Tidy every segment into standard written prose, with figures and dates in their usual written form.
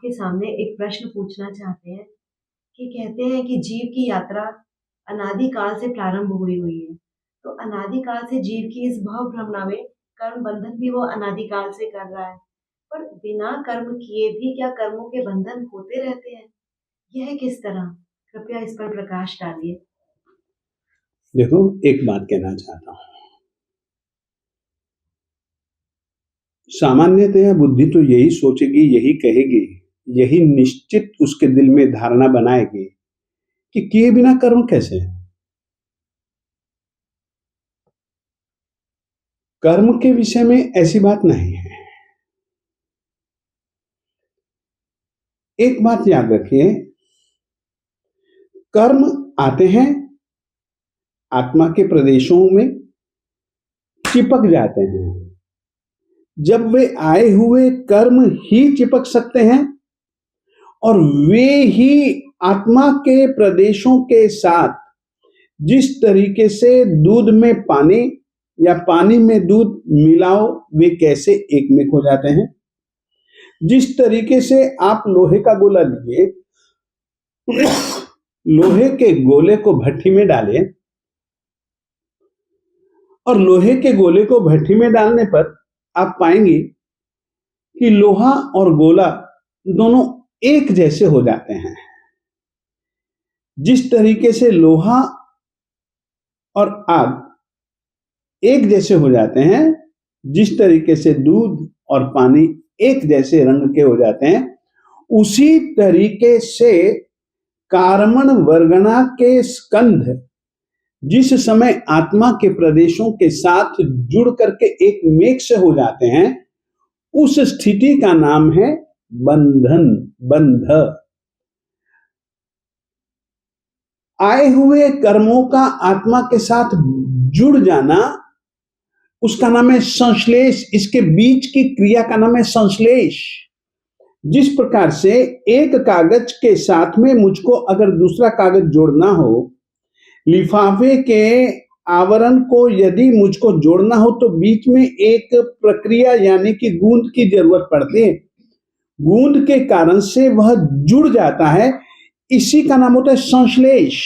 आपके सामने एक प्रश्न पूछना चाहते हैं कि कहते हैं कि जीव की यात्रा अनादि काल से प्रारंभ हुई है। तो अनादि काल से जीव की इस भव भ्रमणा में कर्म बंधन भी वो अनादि काल से कर रहा है। पर बिना कर्म किए भी क्या कर्मों के बंधन होते रहते हैं? यह किस तरह? कृपया इस पर प्रकाश डालिए। देखो, एक बात कहना चाहता हूं। सामान्यतः बुद्धि तो यही सोचेगी, यही कहेगी, यही निश्चित उसके दिल में धारणा बनाएगी कि किए बिना कर्म कैसे है। कर्म के विषय में ऐसी बात नहीं है। एक बात याद रखिए, कर्म आते हैं, आत्मा के प्रदेशों में चिपक जाते हैं। जब वे आए हुए कर्म ही चिपक सकते हैं और वे ही आत्मा के प्रदेशों के साथ जिस तरीके से दूध में पानी या पानी में दूध मिलाओ वे कैसे एकमिक हो जाते हैं। जिस तरीके से आप लोहे का गोला लीजिए, लोहे के गोले को भट्टी में डालें और लोहे के गोले को भट्टी में डालने पर आप पाएंगे कि लोहा और गोला दोनों एक जैसे हो जाते हैं। जिस तरीके से लोहा और आग एक जैसे हो जाते हैं, जिस तरीके से दूध और पानी एक जैसे रंग के हो जाते हैं, उसी तरीके से कारमण वर्गणा के स्कंध जिस समय आत्मा के प्रदेशों के साथ जुड़ करके एक मेघ से हो जाते हैं, उस स्थिति का नाम है बंधन, बंध। आए हुए कर्मों का आत्मा के साथ जुड़ जाना, उसका नाम है संश्लेष। इसके बीच की क्रिया का नाम है संश्लेष। जिस प्रकार से एक कागज के साथ में मुझको अगर दूसरा कागज जोड़ना हो, लिफाफे के आवरण को यदि मुझको जोड़ना हो तो बीच में एक प्रक्रिया यानी कि गूंद की जरूरत पड़ती है। गूंद के कारण से वह जुड़ जाता है, इसी का नाम होता है संश्लेष।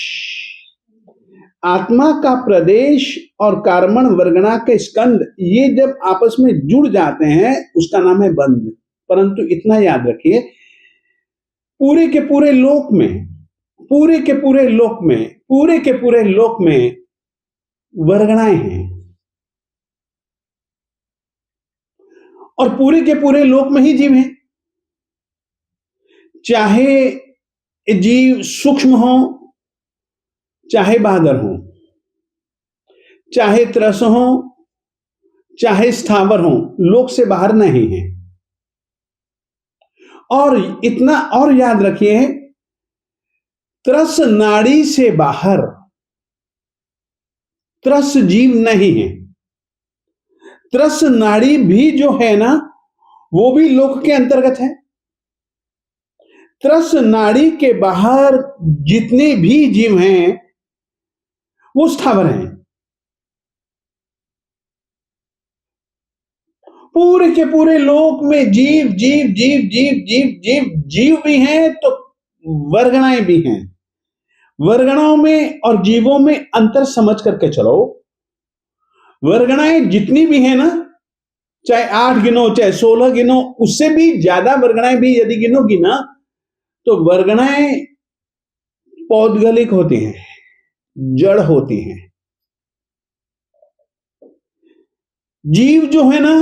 आत्मा का प्रदेश और कारमण वर्गणा के स्कंद ये जब आपस में जुड़ जाते हैं उसका नाम है बंध। परंतु इतना याद रखिए, पूरे के पूरे लोक में, पूरे के पूरे लोक में, पूरे के पूरे लोक में वर्गणाएं हैं और पूरे के पूरे लोक में ही जीव हैं। चाहे जीव सूक्ष्म हो, चाहे बादर हो, चाहे त्रस हो, चाहे स्थावर हो, लोक से बाहर नहीं है। और इतना और याद रखिए, त्रस नाड़ी से बाहर त्रस जीव नहीं है। त्रस नाड़ी भी जो है ना, वो भी लोक के अंतर्गत है। त्रस नाड़ी के बाहर जितने भी जीव हैं वो स्थावर हैं। पूरे के पूरे लोक में जीव जीव जीव जीव जीव जीव जीव भी हैं तो वर्गणाएं भी हैं। वर्गणाओं में और जीवों में अंतर समझ करके चलो। वर्गणाएं जितनी भी हैं ना, चाहे 8 गिनो, चाहे 16 गिनो, उससे भी ज्यादा वर्गणाएं भी यदि गिनोगी ना, तो वर्गणाएं पौद्गलिक होती हैं, जड़ होती हैं। जीव जो है ना,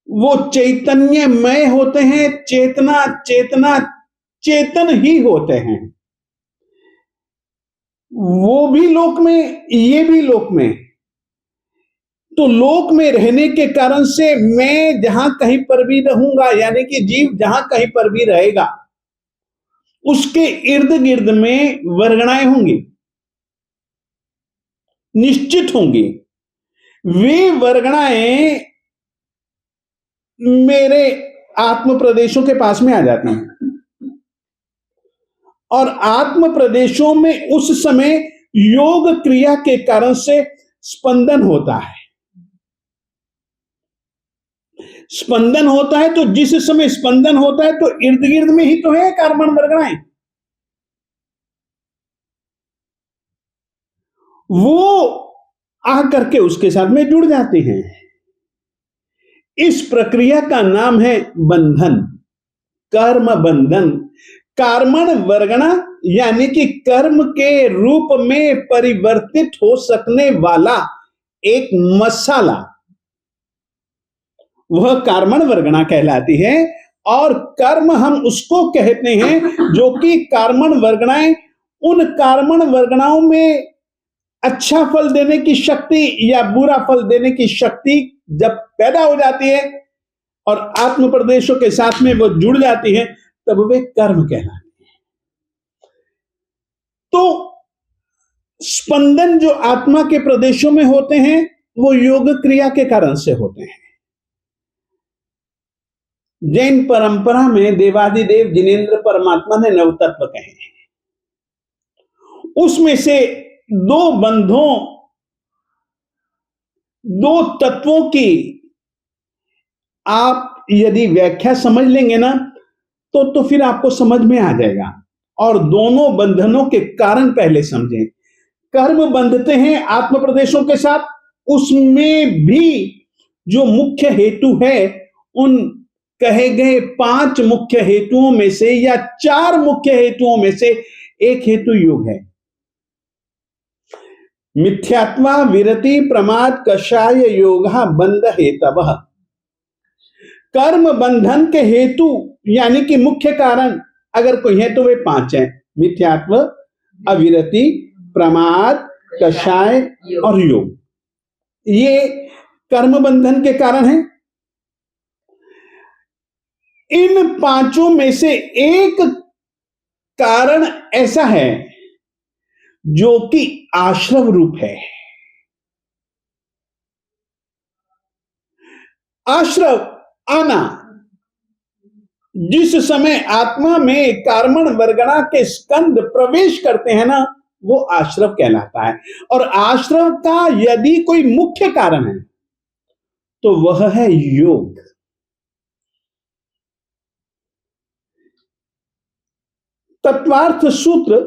वो चैतन्यमय होते हैं, चेतना चेतना चेतन ही होते हैं। वो भी लोक में, ये भी लोक में। तो लोक में रहने के कारण से मैं जहां कहीं पर भी रहूंगा, यानी कि जीव जहां कहीं पर भी रहेगा, उसके इर्द गिर्द में वर्गणाएं होंगी, निश्चित होंगी। वे वर्गणाएं मेरे आत्म प्रदेशों के पास में आ जाती हैं और आत्म प्रदेशों में उस समय योग क्रिया के कारण से स्पंदन होता है। स्पंदन होता है तो जिस समय स्पंदन होता है तो इर्द गिर्द में ही तो है कार्बन वर्गणाएं, वो आ करके उसके साथ में जुड़ जाती हैं। इस प्रक्रिया का नाम है बंधन, कर्म बंधन। कार्बन वर्गणा यानी कि कर्म के रूप में परिवर्तित हो सकने वाला एक मसाला, वह कार्बन वर्गणा कहलाती है। और कर्म हम उसको कहते हैं जो कि कार्बन वर्गणाएं, उन कार्बन वर्गणाओं में अच्छा फल देने की शक्ति या बुरा फल देने की शक्ति जब पैदा हो जाती है और आत्म प्रदेशों के साथ में वो जुड़ जाती है, तब वे कर्म कहलाते हैं। तो स्पंदन जो आत्मा के प्रदेशों में होते हैं वो योग क्रिया के कारण से होते हैं। जैन परंपरा में देवादिदेव जिनेंद्र परमात्मा ने नवतत्व कहे हैं। उसमें से दो बंधों, दो तत्वों की आप यदि व्याख्या समझ लेंगे ना तो फिर आपको समझ में आ जाएगा। और दोनों बंधनों के कारण पहले समझें। कर्म बंधते हैं आत्म प्रदेशों के साथ, उसमें भी जो मुख्य हेतु है, उन कहे गए 5 मुख्य हेतुओं में से या 4 मुख्य हेतुओं में से एक हेतु योग है। मिथ्यात्वा विरति प्रमाद कषाय योगा बंध हेतवः। कर्म बंधन के हेतु यानी कि मुख्य कारण अगर कोई है तो वे 5 हैं: मिथ्यात्व, अविरति, प्रमाद, कषाय और योग। ये कर्म बंधन के कारण हैं। इन 5 में से एक कारण ऐसा है जो कि आश्रव रूप है। आश्रव आना, जिस समय आत्मा में कार्बन वर्गणा के स्कंद प्रवेश करते हैं ना, वो आश्रव कहलाता है। और आश्रव का यदि कोई मुख्य कारण है तो वह है योग। तत्वार्थ सूत्र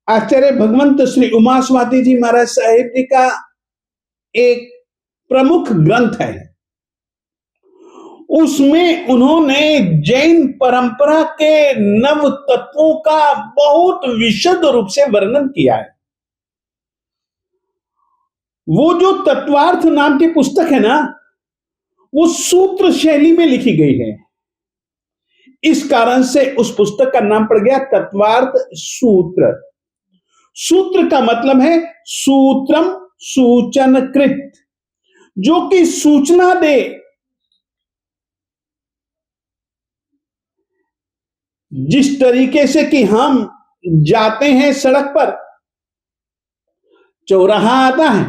आचार्य भगवंत श्री उमा स्वाति जी महाराज साहेब जी का एक प्रमुख ग्रंथ है। उसमें उन्होंने जैन परंपरा के नव तत्वों का बहुत विशद रूप से वर्णन किया है। वो जो तत्वार्थ नाम की पुस्तक है ना, वो सूत्र शैली में लिखी गई है। इस कारण से उस पुस्तक का नाम पड़ गया तत्वार्थ सूत्र। सूत्र का मतलब है सूत्रम सूचनकृत, जो कि सूचना दे। जिस तरीके से कि हम जाते हैं सड़क पर, चौराहा आता है,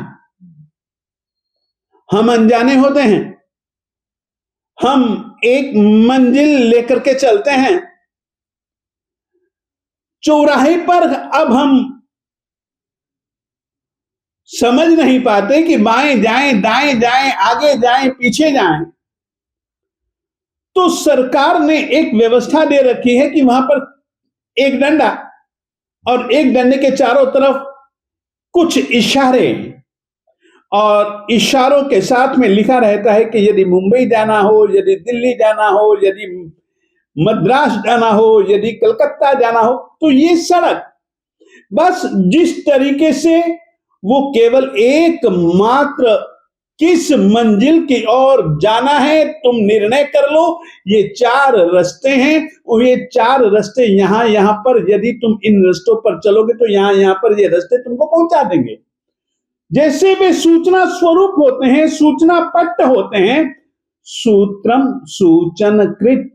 हम अनजाने होते हैं, हम एक मंजिल लेकर के चलते हैं, चौराहे पर अब हम समझ नहीं पाते कि बाएं जाएं, दाएं जाएं, आगे जाएं, पीछे जाएं। तो सरकार ने एक व्यवस्था दे रखी है कि वहां पर एक डंडा और एक डंडे के चारों तरफ कुछ इशारे, और इशारों के साथ में लिखा रहता है कि यदि मुंबई जाना हो, यदि दिल्ली जाना हो, यदि मद्रास जाना हो, यदि कलकत्ता जाना हो, तो ये सड़क बस जिस तरीके से वो केवल एकमात्र किस मंजिल की ओर जाना है तुम निर्णय कर लो। ये 4 रास्ते हैं और ये 4 रास्ते यहां पर, यदि तुम इन रास्तों पर चलोगे तो यहां पर ये रास्ते तुमको पहुंचा देंगे। जैसे वे सूचना स्वरूप होते हैं, सूचना पट्ट होते हैं, सूत्रम सूचनकृत,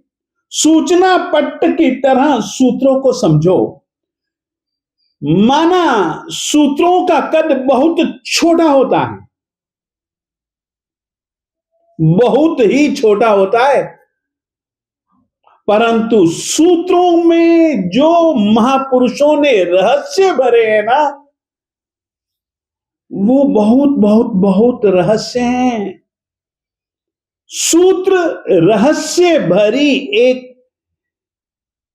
सूचना पट्ट की तरह सूत्रों को समझो। माना सूत्रों का कद बहुत छोटा होता है, बहुत ही छोटा होता है, परंतु सूत्रों में जो महापुरुषों ने रहस्य भरे हैं ना, वो बहुत बहुत बहुत रहस्य हैं। सूत्र रहस्य भरी एक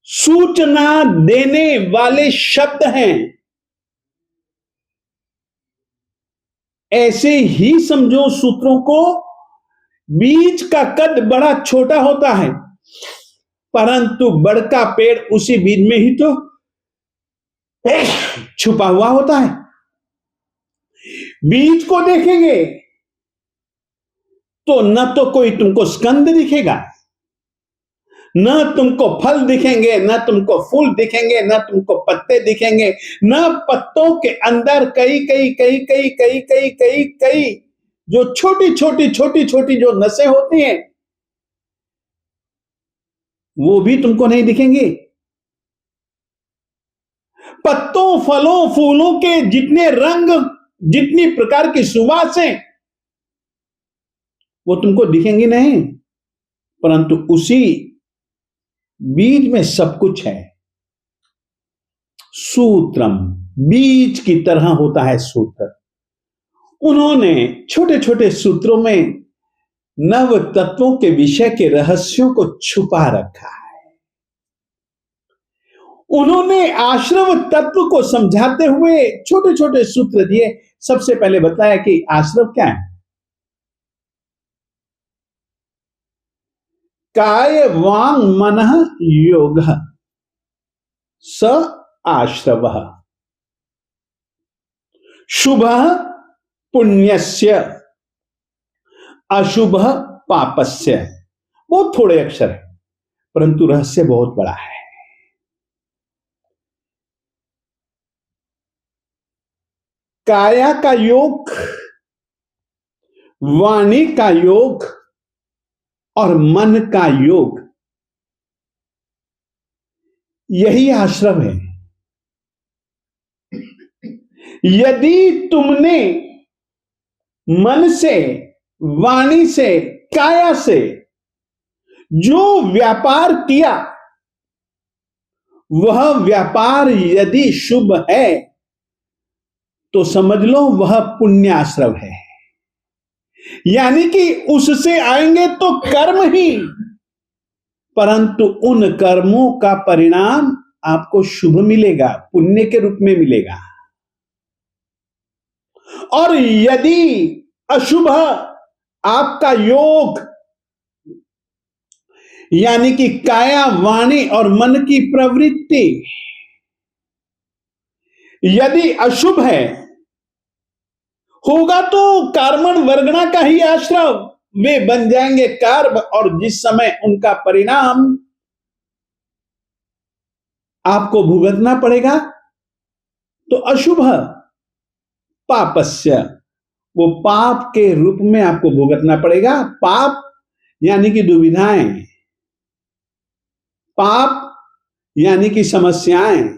सूचना देने वाले शब्द हैं। ऐसे ही समझो सूत्रों को। बीज का कद बड़ा छोटा होता है, परंतु बड़का पेड़ उसी बीज में ही तो छुपा हुआ होता है। बीज को देखेंगे तो न तो कोई तुमको स्कंद दिखेगा, न तुमको फल दिखेंगे, न तुमको फूल दिखेंगे, न तुमको पत्ते दिखेंगे, न पत्तों के अंदर कई कई कई कई कई कई कई कई जो छोटी छोटी छोटी छोटी जो नसें होती हैं वो भी तुमको नहीं दिखेंगे। पत्तों, फलों, फूलों के जितने रंग, जितनी प्रकार की सुवासें वो तुमको दिखेंगी नहीं, परंतु उसी बीज में सब कुछ है। सूत्रम, बीज की तरह होता है सूत्र। उन्होंने छोटे छोटे सूत्रों में नव तत्वों के विषय के रहस्यों को छुपा रखा है। उन्होंने आश्रव तत्व को समझाते हुए छोटे छोटे सूत्र दिए। सबसे पहले बताया कि आश्रव क्या है। काय वांग मनः योग स आश्रव, शुभ पुण्यस्य अशुभ पापस्य। बहुत थोड़े अक्षर है, परंतु रहस्य बहुत बड़ा है। काया का योग, वाणी का योग और मन का योग, यही आश्रम है। यदि तुमने मन से, वाणी से, काया से जो व्यापार किया, वह व्यापार यदि शुभ है तो समझ लो वह पुण्याश्रम है। यानी कि उससे आएंगे तो कर्म ही, परंतु उन कर्मों का परिणाम आपको शुभ मिलेगा, पुण्य के रूप में मिलेगा। और यदि अशुभ आपका योग, यानी कि काया, वाणी और मन की प्रवृत्ति यदि अशुभ है, होगा तो कार्मण वर्गणा का ही आश्रम, वे बन जाएंगे कर्म, और जिस समय उनका परिणाम आपको भुगतना पड़ेगा तो अशुभ पापस्य, वो पाप के रूप में आपको भुगतना पड़ेगा। पाप यानी कि दुविधाएं, पाप यानी कि समस्याएं।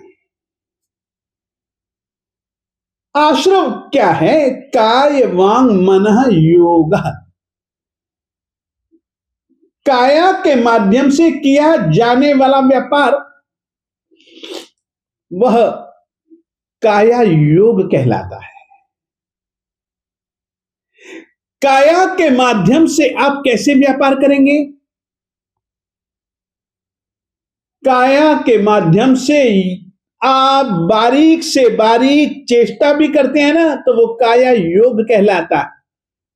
आश्रम क्या है? काय वांग मनः योग। काया के माध्यम से किया जाने वाला व्यापार वह काया योग कहलाता है। काया के माध्यम से आप कैसे व्यापार करेंगे? काया के माध्यम से आप बारीक से बारीक चेष्टा भी करते हैं ना, तो वो काया योग कहलाता है।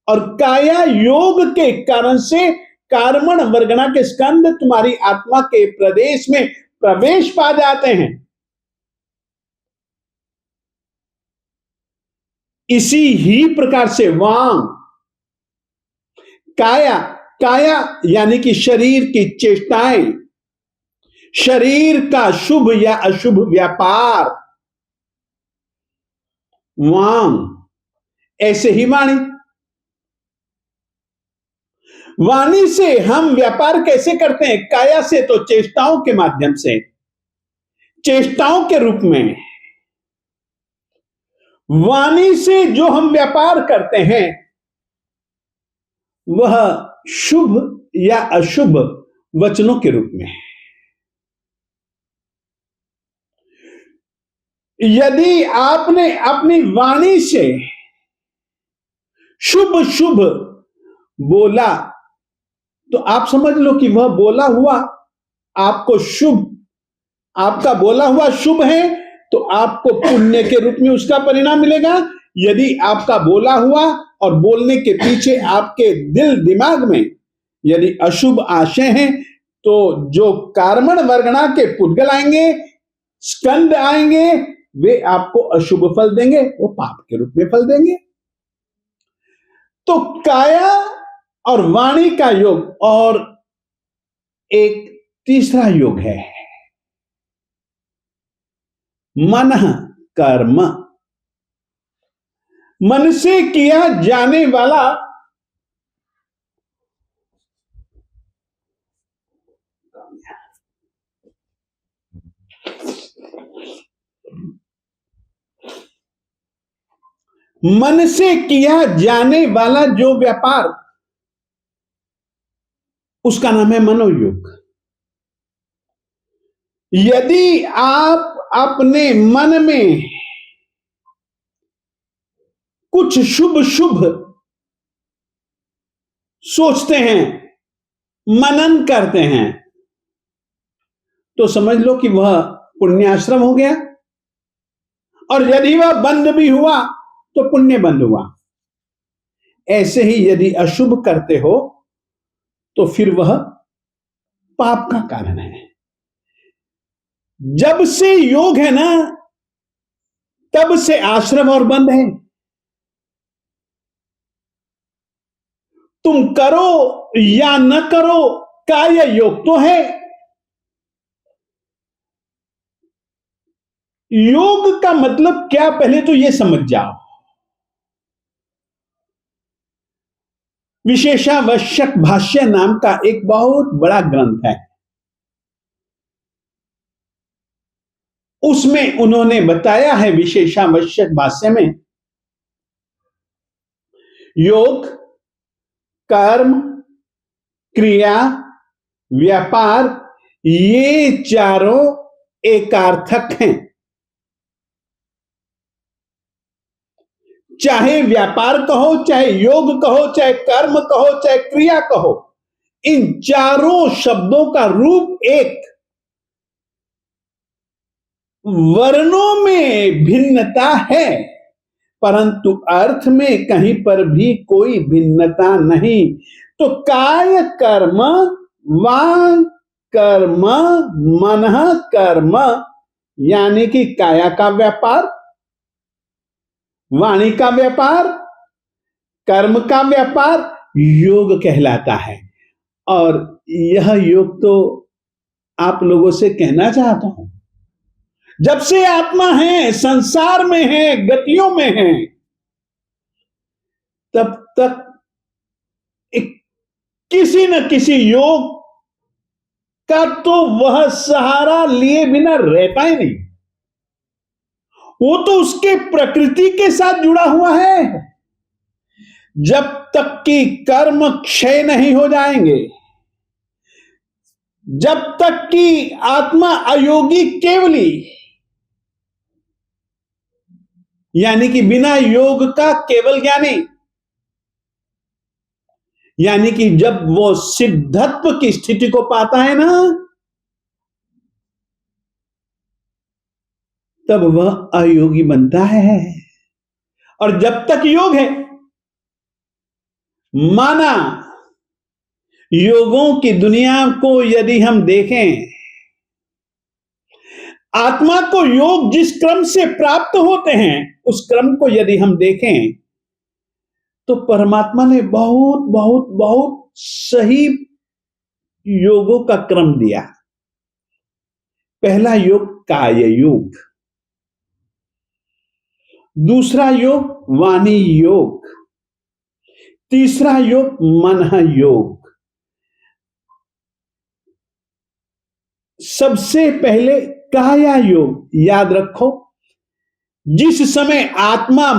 और काया योग के कारण से कार्मण वर्गणा के स्कंद तुम्हारी आत्मा के प्रदेश में प्रवेश पा जाते हैं। इसी ही प्रकार से वांग, काया, काया यानी कि शरीर की चेष्टाएं, शरीर का शुभ या अशुभ व्यापार, वांग। ऐसे ही वाणी, वाणी से हम व्यापार कैसे करते हैं? काया से तो चेष्टाओं के माध्यम से, चेष्टाओं के रूप में। वाणी से जो हम व्यापार करते हैं वह शुभ या अशुभ वचनों के रूप में। यदि आपने अपनी वाणी से शुभ शुभ बोला तो आप समझ लो कि वह बोला हुआ आपको शुभ, आपका बोला हुआ शुभ है तो आपको पुण्य के रूप में उसका परिणाम मिलेगा। यदि आपका बोला हुआ और बोलने के पीछे आपके दिल दिमाग में यदि अशुभ आशय हैं तो जो कार्मण वर्गणा के पुद्गल आएंगे, स्कंद आएंगे, वे आपको अशुभ फल देंगे, वो पाप के रूप में फल देंगे। तो काया और वाणी का योग और एक तीसरा योग है मन कर्म। मन से किया जाने वाला मन से किया जाने वाला जो व्यापार, उसका नाम है मनोयोग। यदि आप अपने मन में कुछ शुभ शुभ सोचते हैं, मनन करते हैं, तो समझ लो कि वह पुण्याश्रम हो गया, और यदि वह बंद भी हुआ तो पुण्य बंद हुआ। ऐसे ही यदि अशुभ करते हो तो फिर वह पाप का कारण है। जब से योग है ना, तब से आश्रम और बंद है। तुम करो या न करो, काय योग तो है। योग का मतलब क्या, पहले तो यह समझ जाओ। विशेषावश्यक भाष्य नाम का एक बहुत बड़ा ग्रंथ है, उसमें उन्होंने बताया है विशेषावश्यक भाष्य में, योग, कर्म, क्रिया, व्यापार, ये चारों एकार्थक हैं। चाहे व्यापार कहो, चाहे योग कहो, चाहे कर्म कहो, चाहे क्रिया कहो, इन चारों शब्दों का रूप एक। वर्णों में भिन्नता है परंतु अर्थ में कहीं पर भी कोई भिन्नता नहीं। तो काय कर्म, वांग कर्म, मन कर्म, यानी कि काया का व्यापार, वाणी का व्यापार, कर्म का व्यापार योग कहलाता है। और यह योग तो आप लोगों से कहना चाहता हूं, जब से आत्मा है, संसार में है, गतियों में है, तब तक एक किसी न किसी योग का तो वह सहारा लिए बिना रहता ही नहीं। वो तो उसके प्रकृति के साथ जुड़ा हुआ है। जब तक कि कर्म क्षय नहीं हो जाएंगे, जब तक कि आत्मा अयोगी केवली, यानी कि बिना योग का केवल ज्ञानी, यानी कि जब वो सिद्धत्व की स्थिति को पाता है ना, तब वह अयोगी बनता है। और जब तक योग है, माना योगों की दुनिया को यदि हम देखें, आत्मा को योग जिस क्रम से प्राप्त होते हैं, उस क्रम को यदि हम देखें तो परमात्मा ने बहुत बहुत बहुत सही योगों का क्रम दिया। पहला योग काय योग, दूसरा योग वाणी योग, तीसरा योग मन योग। सबसे पहले काया योग। याद रखो, जिस समय आत्मा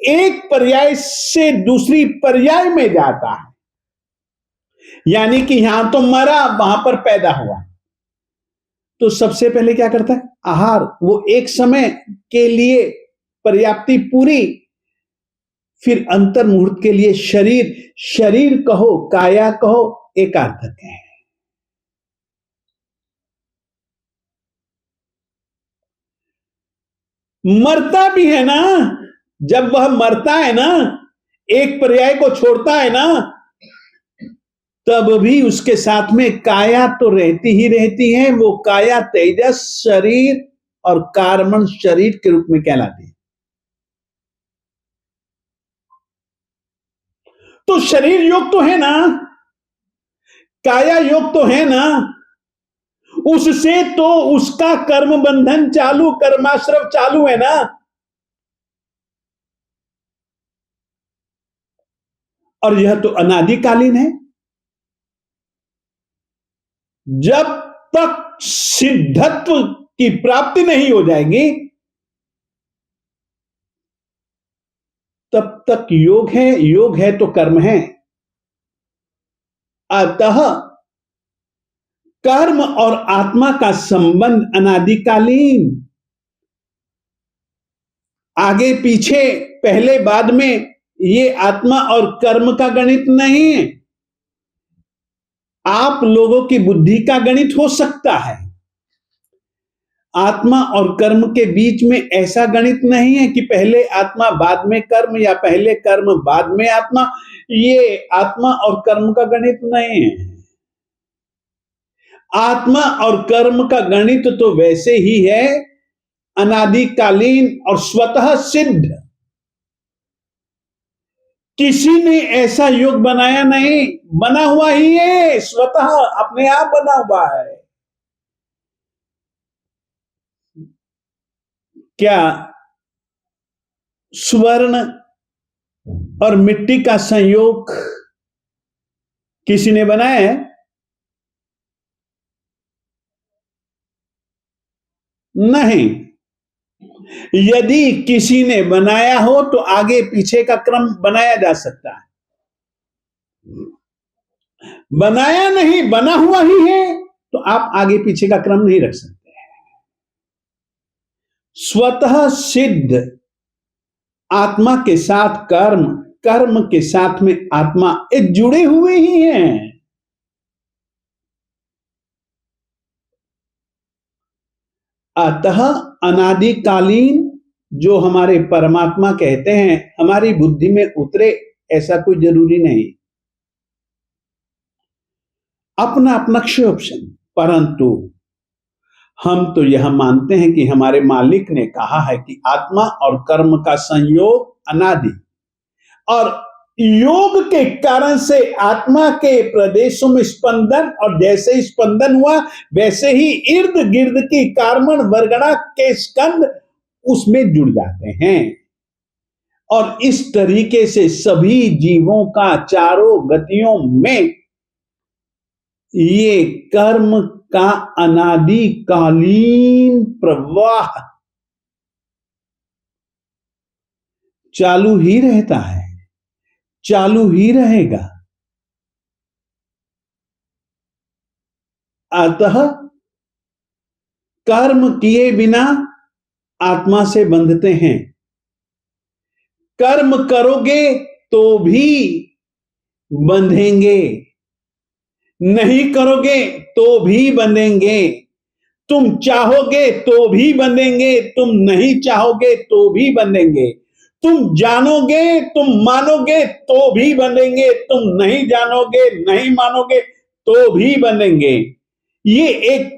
एक पर्याय से दूसरी पर्याय में जाता है, यानी कि यहां तो मरा, वहां पर पैदा हुआ, तो सबसे पहले क्या करता है? आहार। वो एक समय के लिए पर्याप्ति पूरी, फिर अंतर मुहूर्त के लिए शरीर। शरीर कहो, काया कहो, एकार्थक है। मरता भी है ना, जब वह मरता है ना, एक पर्याय को छोड़ता है ना, तब भी उसके साथ में काया तो रहती ही रहती है। वो काया तेजस शरीर और कार्बन शरीर के रूप में कहलाती है। तो शरीर योग तो है ना, काया योग तो है ना, उससे तो उसका कर्म बंधन चालू, कर्माश्रव चालू है ना। और यह तो अनादिकालीन है। जब तक सिद्धत्व की प्राप्ति नहीं हो जाएगी, तब तक योग है। योग है तो कर्म है। अतः कर्म और आत्मा का संबंध अनादिकालीन, आगे पीछे, पहले बाद में, ये आत्मा और कर्म का गणित नहीं है। आप लोगों की बुद्धि का गणित हो सकता है। आत्मा और कर्म के बीच में ऐसा गणित नहीं है कि पहले आत्मा बाद में कर्म, या पहले कर्म बाद में आत्मा। ये आत्मा और कर्म का गणित नहीं है। आत्मा और कर्म का गणित तो वैसे ही है, अनादिकालीन और स्वतः सिद्ध। किसी ने ऐसा योग बनाया नहीं, बना हुआ ही है, स्वतः अपने आप बना हुआ है। क्या स्वर्ण और मिट्टी का संयोग किसी ने बनाया है? नहीं। यदि किसी ने बनाया हो तो आगे पीछे का क्रम बनाया जा सकता है। बनाया नहीं, बना हुआ ही है, तो आप आगे पीछे का क्रम नहीं रख सकते। स्वतः सिद्ध आत्मा के साथ कर्म, कर्म के साथ में आत्मा, ये जुड़े हुए ही हैं। अतः अनादिकालीन जो हमारे परमात्मा कहते हैं, हमारी बुद्धि में उतरे ऐसा कोई जरूरी नहीं। अपना अपना ऑप्शन। परंतु हम तो यह मानते हैं कि हमारे मालिक ने कहा है कि आत्मा और कर्म का संयोग अनादि, और योग के कारण से आत्मा के प्रदेशों में स्पंदन, और जैसे ही स्पंदन हुआ वैसे ही इर्द गिर्द की कार्बन वर्गणा के स्कंद उसमें जुड़ जाते हैं। और इस तरीके से सभी जीवों का चारों गतियों में ये कर्म का अनादिकालीन प्रवाह चालू ही रहता है, चालू ही रहेगा। अतः कर्म किए बिना आत्मा से बंधते हैं। कर्म करोगे तो भी बंधेंगे, नहीं करोगे तो भी बंधेंगे। तुम चाहोगे तो भी बंधेंगे, तुम नहीं चाहोगे तो भी बंधेंगे। तुम जानोगे, तुम मानोगे तो भी बंधेंगे, तुम नहीं जानोगे, नहीं मानोगे तो भी बंधेंगे। ये एक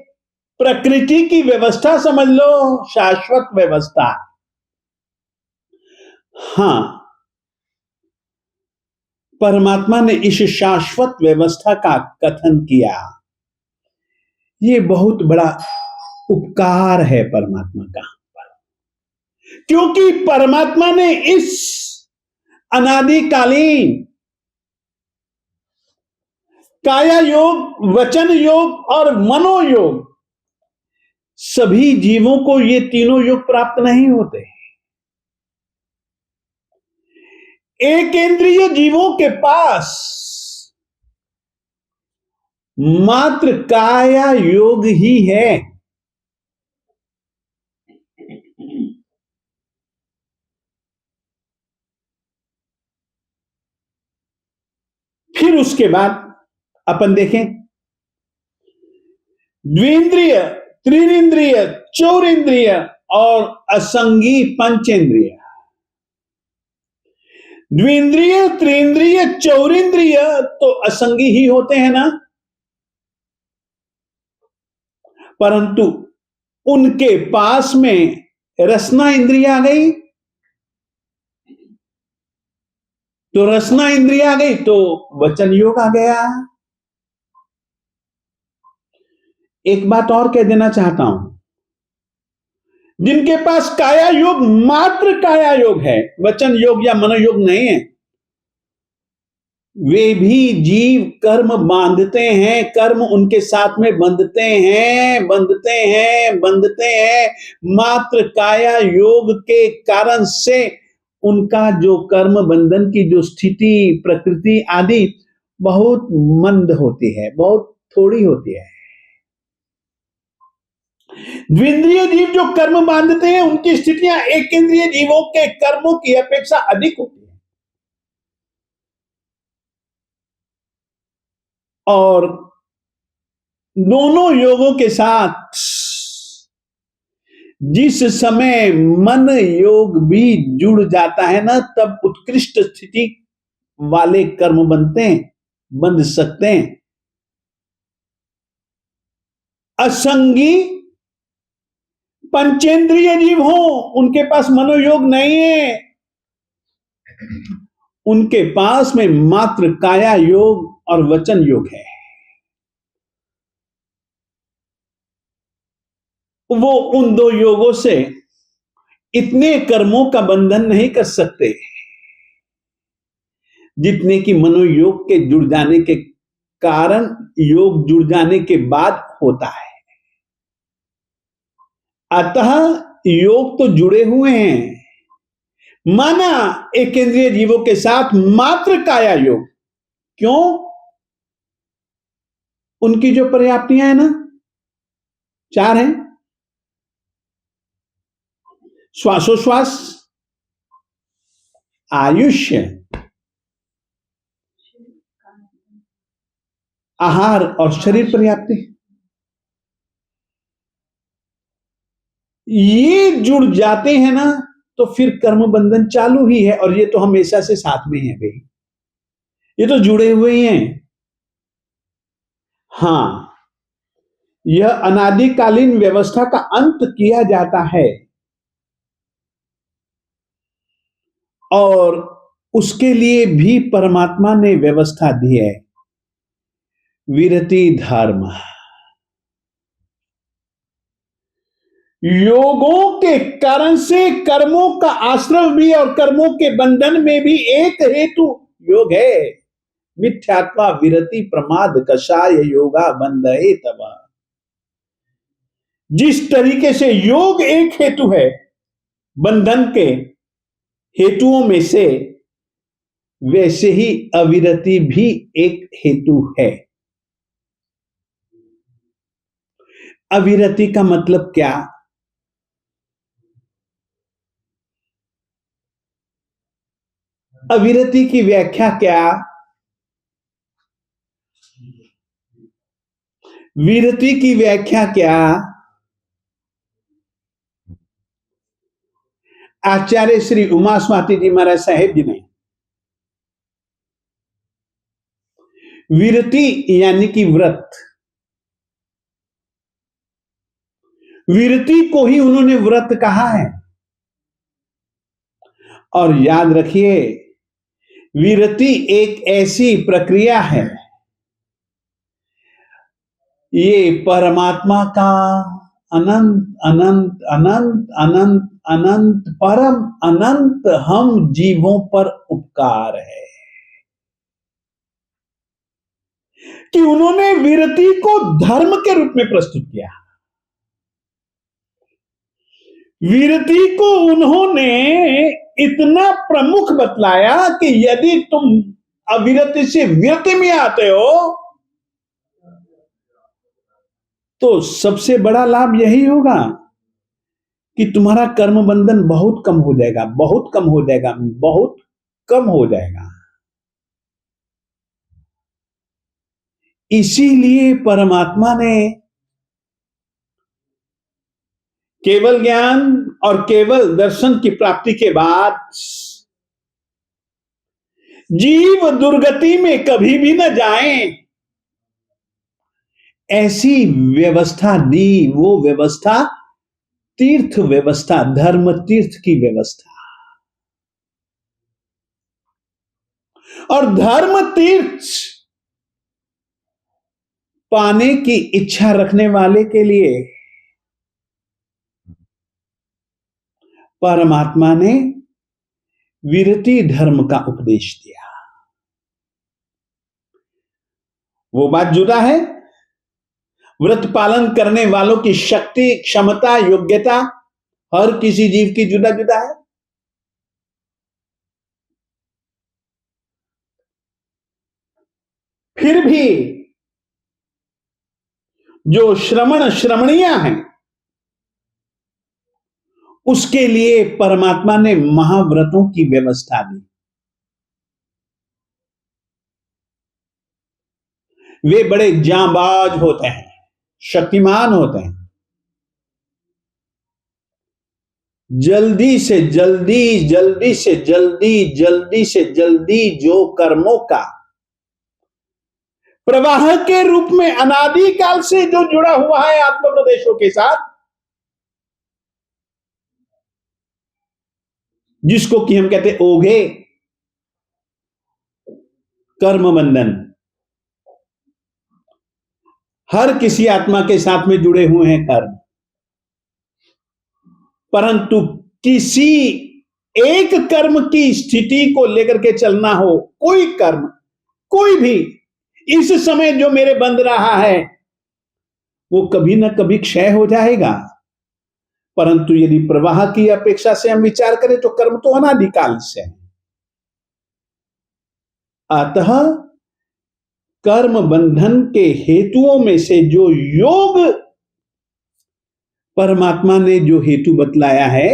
प्रकृति की व्यवस्था समझ लो, शाश्वत व्यवस्था। हां, परमात्मा ने इस शाश्वत व्यवस्था का कथन किया। ये बहुत बड़ा उपकार है परमात्मा का, क्योंकि परमात्मा ने इस अनादिकालीन काया योग, वचन योग और मनोयोग, सभी जीवों को ये तीनों योग प्राप्त नहीं होते। एक इंद्रिय जीवों के पास मात्र काया योग ही है। फिर उसके बाद अपन देखें, द्विंद्रिय, त्रिनेंद्रिय, चौरेंद्रिय और असंगी पंचेंद्रिय। द्विंद्रिय, त्रिंद्रिय, चौरेंद्रिय तो असंगी ही होते हैं ना, परंतु उनके पास में रसना इंद्रिय आ गई, तो रसना इंद्रिय आ गई तो वचन योग आ गया। एक बात और कह देना चाहता हूं, जिनके पास काया योग, मात्र काया योग है, वचन योग या मनोयोग नहीं है, वे भी जीव कर्म बांधते हैं, कर्म उनके साथ में बंधते हैं, बंधते हैं, बंधते हैं। मात्र काया योग के कारण से उनका जो कर्म बंधन की जो स्थिति, प्रकृति आदि बहुत मंद होती है, बहुत थोड़ी होती है। द्विंद्रिय जीव जो कर्म बांधते हैं, उनकी स्थितियां एक इंद्रिय जीवों के कर्मों की अपेक्षा अधिक होती है। और दोनों योगों के साथ जिस समय मन योग भी जुड़ जाता है ना, तब उत्कृष्ट स्थिति वाले कर्म बनते हैं, बंध सकते हैं। असंगी पंचेंद्रिय जीव हो, उनके पास मनोयोग नहीं है, उनके पास में मात्र काया योग और वचन योग है। वो उन दो योगों से इतने कर्मों का बंधन नहीं कर सकते जितने कि मनोयोग के जुड़ जाने के कारण, योग जुड़ जाने के बाद होता है। अतः योग तो जुड़े हुए हैं, माना एक केंद्रीय जीवों के साथ मात्र काया योग। क्यों? उनकी जो पर्याप्तियां है ना, 4 हैं: श्वासोश्वास, आयुष्य, आहार और शरीर पर्याप्ति। ये जुड़ जाते हैं ना, तो फिर कर्म बंधन चालू ही है, और ये तो हमेशा से साथ में है भाई, ये तो जुड़े हुए ही हैं। हां, यह अनादिकालीन व्यवस्था का अंत किया जाता है, और उसके लिए भी परमात्मा ने व्यवस्था दी है, विरति धर्म। योगों के कारण से कर्मों का आश्रय भी और कर्मों के बंधन में भी एक हेतु योग है। मिथ्यात्वा विरति प्रमाद कषाय योगा बंधे तब। जिस तरीके से योग एक हेतु है बंधन के हेतुओं में से, वैसे ही अविरति भी एक हेतु है। अविरति का मतलब क्या? अविरति की व्याख्या क्या? विरति की व्याख्या क्या? आचार्य श्री उमा स्वाति जी महाराज साहेब जी ने विरति यानी कि व्रत, विरति को ही उन्होंने व्रत कहा है। और याद रखिए, विरति एक ऐसी प्रक्रिया है, ये परमात्मा का अनंत अनंत अनंत अनंत अनंत परम अनंत हम जीवों पर उपकार है कि उन्होंने विरति को धर्म के रूप में प्रस्तुत किया। विरति को उन्होंने इतना प्रमुख बतलाया कि यदि तुम अविरति से विरति में आते हो तो सबसे बड़ा लाभ यही होगा कि तुम्हारा कर्म बंधन बहुत कम हो जाएगा, बहुत कम हो जाएगा, बहुत कम हो जाएगा। इसीलिए परमात्मा ने केवल ज्ञान और केवल दर्शन की प्राप्ति के बाद जीव दुर्गति में कभी भी न जाएं, ऐसी व्यवस्था दी। वो व्यवस्था तीर्थ व्यवस्था, धर्म तीर्थ की व्यवस्था। और धर्म तीर्थ पाने की इच्छा रखने वाले के लिए परमात्मा ने विरति धर्म का उपदेश दिया। वो बात जुदा है, व्रत पालन करने वालों की शक्ति, क्षमता, योग्यता हर किसी जीव की जुदा जुदा है। फिर भी जो श्रमणियां हैं, उसके लिए परमात्मा ने महाव्रतों की व्यवस्था दी। वे बड़े जांबाज होते हैं, शक्तिमान होते हैं। जल्दी से जल्दी, जल्दी से जल्दी, जल्दी से जल्दी जो कर्मों का प्रवाह के रूप में अनादिकाल से जो जुड़ा हुआ है आत्म प्रदेशों के साथ, जिसको कि हम कहते ओघे, कर्म बंधन, हर किसी आत्मा के साथ में जुड़े हुए हैं कर्म। परंतु किसी एक कर्म की स्थिति को लेकर के चलना हो, कोई कर्म, कोई भी इस समय जो मेरे बंध रहा है, वो कभी ना कभी क्षय हो जाएगा। परंतु यदि प्रवाह की अपेक्षा से हम विचार करें तो कर्म तो अनादिकाल से है। अतः कर्म बंधन के हेतुओं में से जो योग परमात्मा ने जो हेतु बतलाया है,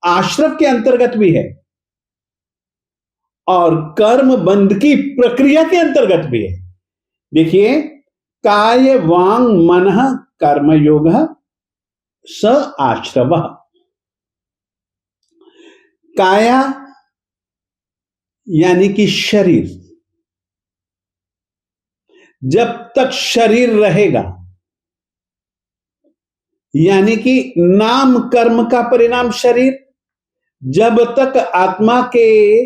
आश्रम के अंतर्गत भी है और कर्म बंध की प्रक्रिया के अंतर्गत भी है। देखिए, काय वांग मनः कर्म योग स आश्रव। काया यानी कि शरीर, जब तक शरीर रहेगा, यानी कि नाम कर्म का परिणाम शरीर, जब तक आत्मा के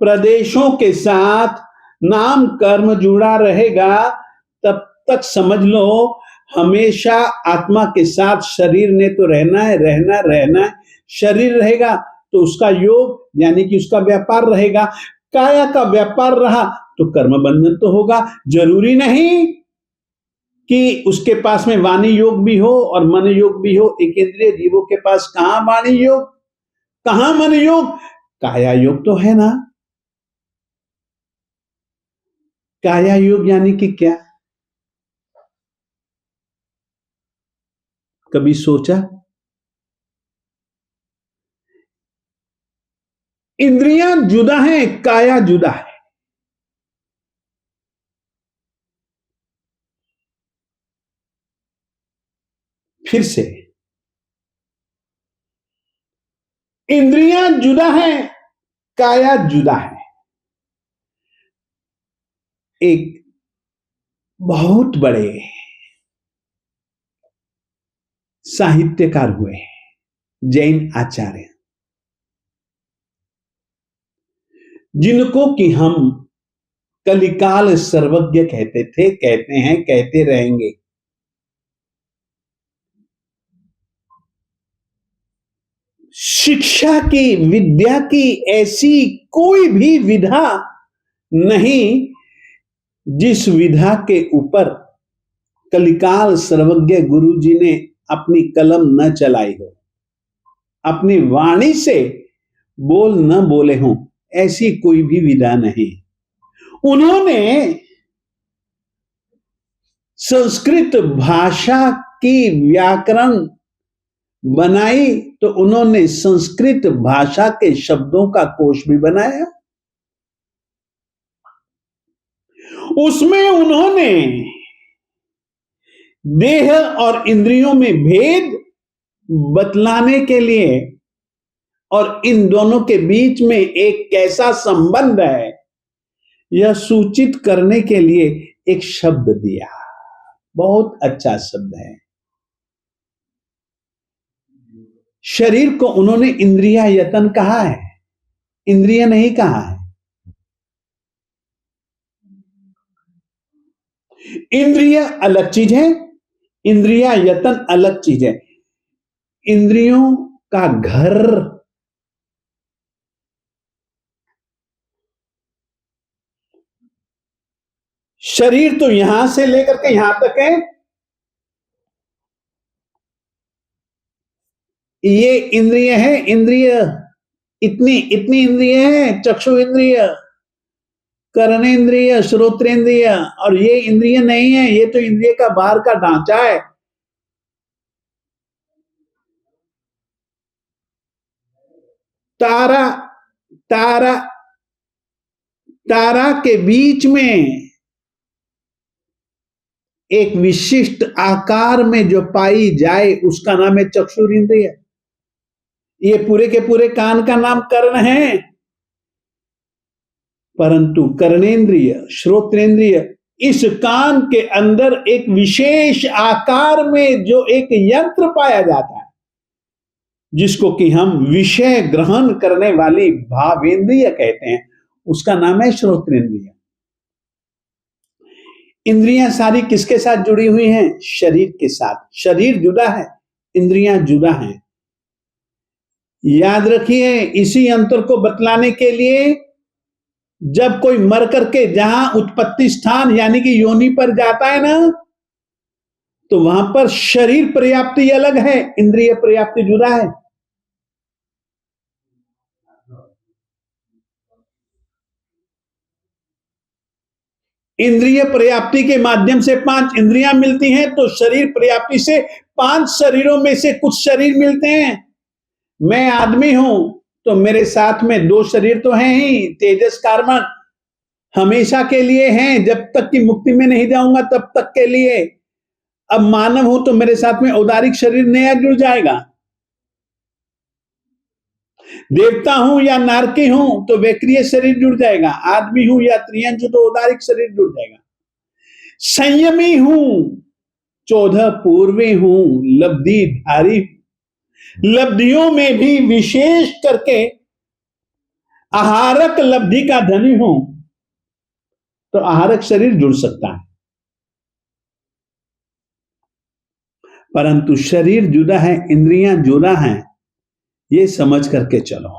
प्रदेशों के साथ नाम कर्म जुड़ा रहेगा, तब तक समझ लो हमेशा आत्मा के साथ शरीर ने तो रहना है, रहना रहना है। शरीर रहेगा तो उसका योग यानी कि उसका व्यापार रहेगा। काया का व्यापार रहा तो कर्म बंधन तो होगा। जरूरी नहीं कि उसके पास में वाणी योग भी हो और मन योग भी हो। एक इंद्रिय जीवों के पास कहां वाणी योग, कहां मन योग, काया योग तो है ना। काया योग यानी कि क्या, कभी सोचा? इंद्रियां जुदा हैं, काया जुदा है। फिर से, इंद्रियां जुदा हैं, काया जुदा है। एक बहुत बड़े साहित्यकार हुए, जैन आचार्य, जिनको कि हम कलिकाल सर्वज्ञ कहते थे, कहते हैं, कहते रहेंगे। शिक्षा की, विद्या की ऐसी कोई भी विधा नहीं जिस विधा के ऊपर कलिकाल सर्वज्ञ गुरु जी ने अपनी कलम न चलाई हो, अपनी वाणी से बोल न बोले हों, ऐसी कोई भी विधा नहीं। उन्होंने संस्कृत भाषा की व्याकरण बनाई तो उन्होंने संस्कृत भाषा के शब्दों का कोश भी बनाया। उसमें उन्होंने देह और इंद्रियों में भेद बतलाने के लिए और इन दोनों के बीच में एक कैसा संबंध है यह सूचित करने के लिए एक शब्द दिया। बहुत अच्छा शब्द है। शरीर को उन्होंने इंद्रिया यतन कहा है, इंद्रिय नहीं कहा है। इंद्रिय अलग चीज है, इंद्रिया यतन अलग चीज है। इंद्रियों का घर शरीर तो यहां से लेकर के यहां तक है। ये इंद्रिय है, इंद्रिय इतनी इतनी इंद्रिय है, चक्षु इंद्रिय, कर्णेंद्रिय, श्रोत्रेंद्रिय, और ये इंद्रिय नहीं है, ये तो इंद्रिय का बाहर का ढांचा है। तारा तारा तारा के बीच में एक विशिष्ट आकार में जो पाई जाए उसका नाम है चक्षुरेंद्रिय। ये पूरे के पूरे कान का नाम कर्ण है, परंतु कर्णेंद्रिय, श्रोत्रेंद्रिय, इस कान के अंदर एक विशेष आकार में जो एक यंत्र पाया जाता है जिसको कि हम विषय ग्रहण करने वाली भावेंद्रिय कहते हैं, उसका नाम है श्रोत्रेंद्रिय। इंद्रियां सारी किसके साथ जुड़ी हुई हैं? शरीर के साथ। शरीर जुदा है, इंद्रियां जुदा हैं। याद रखिए, इसी अंतर को बतलाने के लिए जब कोई मर करके जहां उत्पत्ति स्थान यानी कि योनि पर जाता है ना, तो वहां पर शरीर पर्याप्ति अलग है, इंद्रिय पर्याप्ति जुदा है। इंद्रिय पर्याप्ति के माध्यम से 5 इंद्रियां मिलती हैं, तो शरीर पर्याप्ति से 5 शरीरों में से कुछ शरीर मिलते हैं। मैं आदमी हूं तो मेरे साथ में 2 शरीर तो हैं ही, तेजस कार्बन हमेशा के लिए हैं, जब तक कि मुक्ति में नहीं जाऊंगा तब तक के लिए। अब मानव हूं तो मेरे साथ में औदारिक शरीर नया जुड़ जाएगा। देवता हूं या नारकी हूं तो वैक्रिय शरीर जुड़ जाएगा। आदमी हूं या त्रियंच तो औदारिक शरीर जुड़ जाएगा। संयमी हूं, 14 पूर्वी हूं, लब्धिधारी, लब्धियों में भी विशेष करके आहारक लब्धि का धनी हूं तो आहारक शरीर जुड़ सकता है, परंतु शरीर जुदा है, इंद्रियां जुदा हैं, ये समझ करके चलो।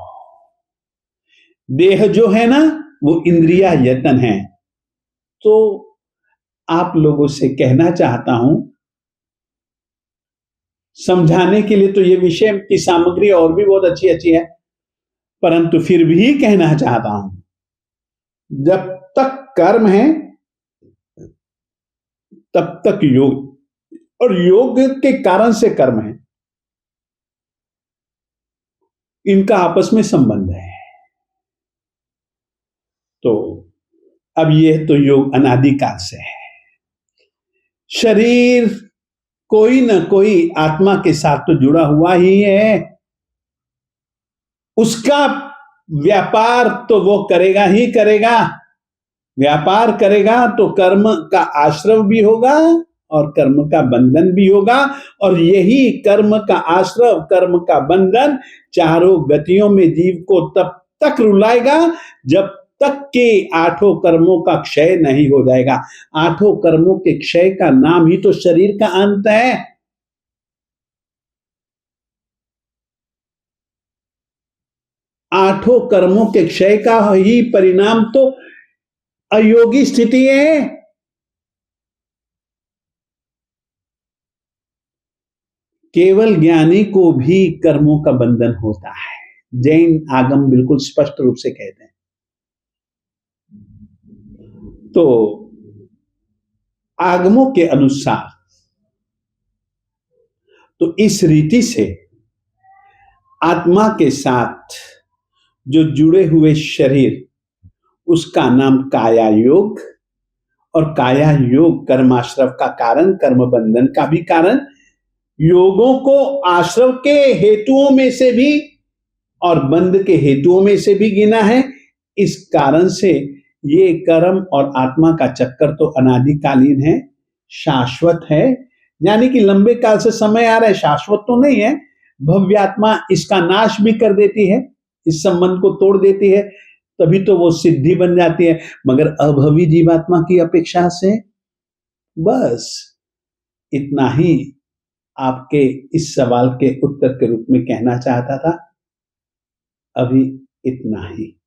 देह जो है ना वो इंद्रिया यतन है। तो आप लोगों से कहना चाहता हूं, समझाने के लिए तो ये विषय की सामग्री और भी बहुत अच्छी अच्छी है, परंतु फिर भी कहना चाहता हूं, जब तक कर्म है तब तक योग, और योग के कारण से कर्म है, इनका आपस में संबंध है। तो अब यह तो योग अनादिकाल से है। शरीर कोई ना कोई आत्मा के साथ तो जुड़ा हुआ ही है, उसका व्यापार तो वो करेगा ही करेगा। व्यापार करेगा तो कर्म का आश्रव भी होगा और कर्म का बंधन भी होगा, और यही कर्म का आश्रव, कर्म का बंधन चारों गतियों में जीव को तब तक रुलाएगा जब तक के 8 कर्मों का क्षय नहीं हो जाएगा। 8 कर्मों के क्षय का नाम ही तो शरीर का अंत है। आठों कर्मों के क्षय का ही परिणाम तो अयोगी स्थिति है। केवल ज्ञानी को भी कर्मों का बंधन होता है, जैन आगम बिल्कुल स्पष्ट रूप से कहते हैं। तो आगमों के अनुसार तो इस रीति से आत्मा के साथ जो जुड़े हुए शरीर, उसका नाम काया योग और काया योग कर्माश्रव का कारण, कर्म बंधन का भी कारण, योगों को आश्रव के हेतुओं में से भी और बंध के हेतुओं में से भी गिना है। इस कारण से ये कर्म और आत्मा का चक्कर तो अनादिकालीन है, शाश्वत है, यानी कि लंबे काल से समय आ रहा है, शाश्वत तो नहीं है। भव्य आत्मा इसका नाश भी कर देती है, इस संबंध को तोड़ देती है, तभी तो वो सिद्धि बन जाती है। मगर अभवी जीवात्मा की अपेक्षा से बस इतना ही आपके इस सवाल के उत्तर के रूप में कहना चाहता था। अभी इतना ही।